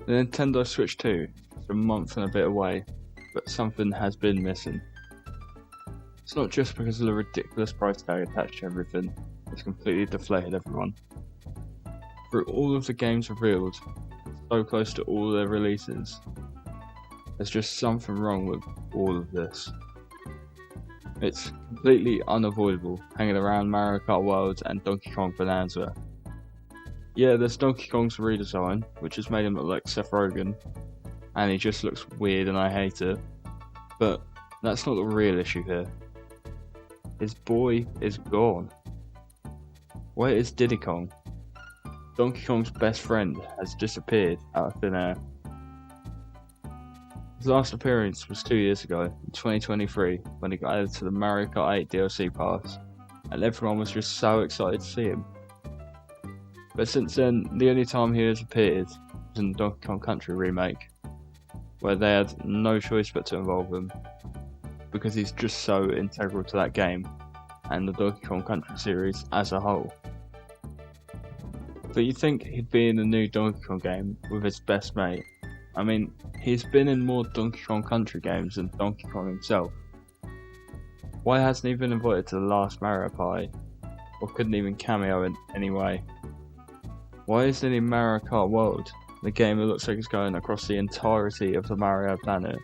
The Nintendo Switch 2 is a month and a bit away, but something has been missing. It's not just because of the ridiculous price tag attached to everything, it's completely deflated everyone. Through all of the games revealed, so close to all their releases, there's just something wrong with all of this. It's completely unavoidable hanging around Mario Kart World and Donkey Kong Bananza. Yeah, there's Donkey Kong's redesign, which has made him look like Seth Rogen, and he just looks weird and I hate it. But that's not the real issue here. His boy is gone. Where is Diddy Kong? Donkey Kong's best friend has disappeared out of thin air. His last appearance was 2 years ago, in 2023, when he got added to the Mario Kart 8 DLC pass, and everyone was just so excited to see him. But since then, the only time he has appeared was in the Donkey Kong Country remake, where they had no choice but to involve him, because he's just so integral to that game, and the Donkey Kong Country series as a whole. But you'd think he'd be in the new Donkey Kong game with his best mate. I mean, he's been in more Donkey Kong Country games than Donkey Kong himself. Why hasn't he been invited to the last Mario Party, or couldn't even cameo in any way? Why isn't he in Mario Kart World, the game that looks like it's going across the entirety of the Mario planet?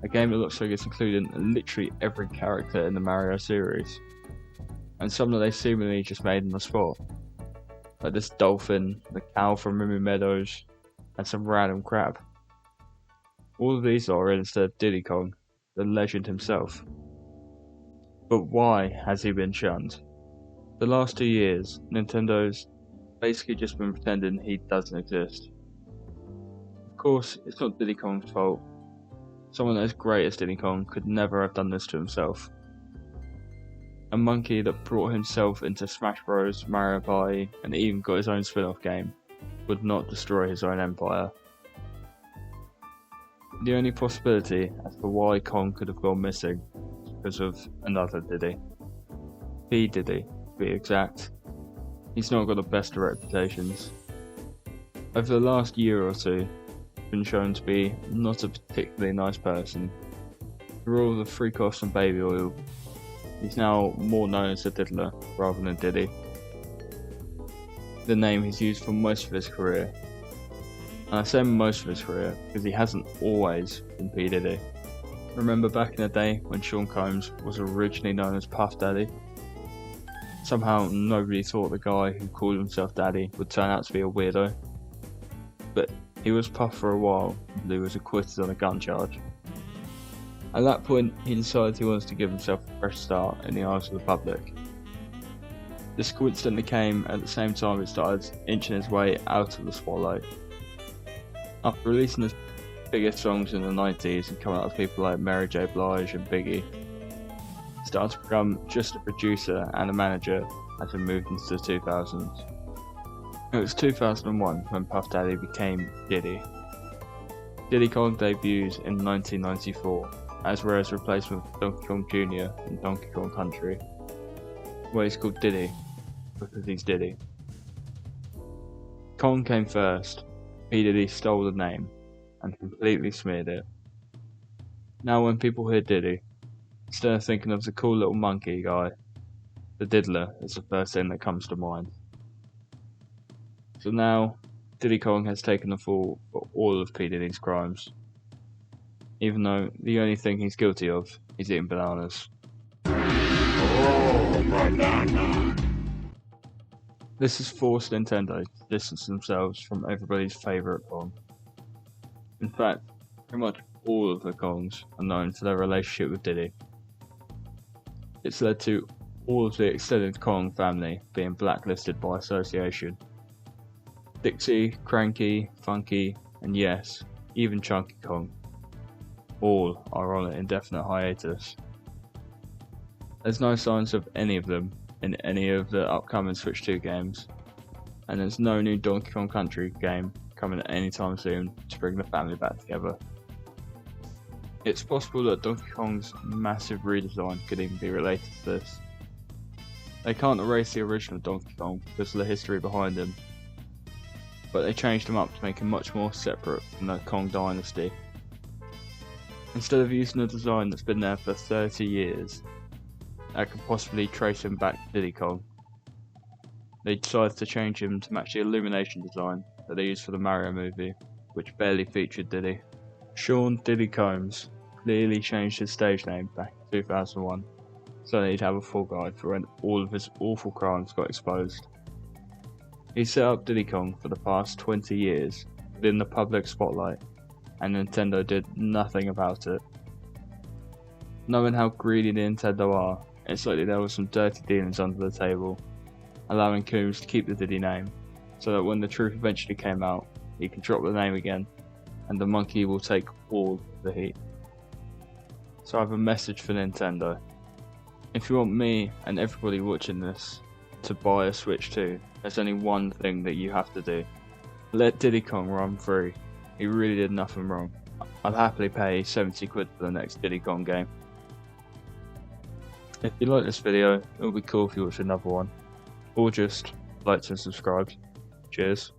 A game that looks like it's including literally every character in the Mario series, and some that they seemingly just made on the spot. Like this dolphin, the cow from Rimmy Meadows, and some random crap. All of these are instead of Diddy Kong, the legend himself. But why has he been shunned? The last 2 years, Nintendo's basically just been pretending he doesn't exist. Of course, it's not Diddy Kong's fault. Someone as great as Diddy Kong could never have done this to himself. A monkey that brought himself into Smash Bros, Mario Party, and even got his own spin-off game, would not destroy his own empire. The only possibility as to why Kong could have gone missing is because of another Diddy. P. Diddy, to be exact. He's not got the best of reputations. Over the last year or two, he's been shown to be not a particularly nice person. For all the freak-offs and baby oil, he's now more known as a diddler rather than Diddy, the name he's used for most of his career. And I say most of his career because he hasn't always been P. Diddy. Remember back in the day when Sean Combs was originally known as Puff Daddy? Somehow nobody thought the guy who called himself Daddy would turn out to be a weirdo. But he was Puff for a while until he was acquitted on a gun charge. At that point, he decided he wanted to give himself a fresh start in the eyes of the public. This coincidentally came at the same time he started inching his way out of the spotlight. After releasing his biggest songs in the 90s and coming out with people like Mary J. Blige and Biggie, he started to become just a producer and a manager as he moved into the 2000s. It was 2001 when Puff Daddy became Diddy. Diddy Kong debuts in 1994 as Rare's replacement for Donkey Kong Jr. in Donkey Kong Country, where he's called Diddy because he's Diddy. Kong came first. P. Diddy stole the name and completely smeared it. Now when people hear Diddy, instead of thinking of the cool little monkey guy, the diddler is the first thing that comes to mind. So now, Diddy Kong has taken the fall for all of P. Diddy's crimes, even though the only thing he's guilty of is eating bananas. Oh, banana! This has forced Nintendo to distance themselves from everybody's favourite Kong. In fact, pretty much all of the Kongs are known for their relationship with Diddy. It's led to all of the extended Kong family being blacklisted by association. Dixie, Cranky, Funky, and yes, even Chunky Kong. All are on an indefinite hiatus. There's no signs of any of them in any of the upcoming Switch 2 games, and there's no new Donkey Kong Country game coming anytime soon to bring the family back together. It's possible that Donkey Kong's massive redesign could even be related to this. They can't erase the original Donkey Kong because of the history behind him. but they changed him up to make him much more separate from the Kong dynasty. Instead of using a design that's been there for 30 years, that could possibly trace him back to Diddy Kong, they decided to change him to match the illumination design that they used for the Mario movie, which barely featured Diddy. Sean Diddy Combs clearly changed his stage name back in 2001, so that he'd have a full guide for when all of his awful crimes got exposed. He set up Diddy Kong for the past 20 years within the public spotlight, and Nintendo did nothing about it. Knowing how greedy Nintendo are, it's likely there was some dirty dealings under the table, allowing Combs to keep the Diddy name, so that when the truth eventually came out, he could drop the name again, and the monkey will take all the heat. So I have a message for Nintendo. If you want me and everybody watching this to buy a Switch 2, there's only one thing that you have to do. Let Diddy Kong run free. He really did nothing wrong. I'd happily pay 70 quid for the next Diddy Kong game. If you like this video, it would be cool if you watch another one. Or just like and subscribe. Cheers.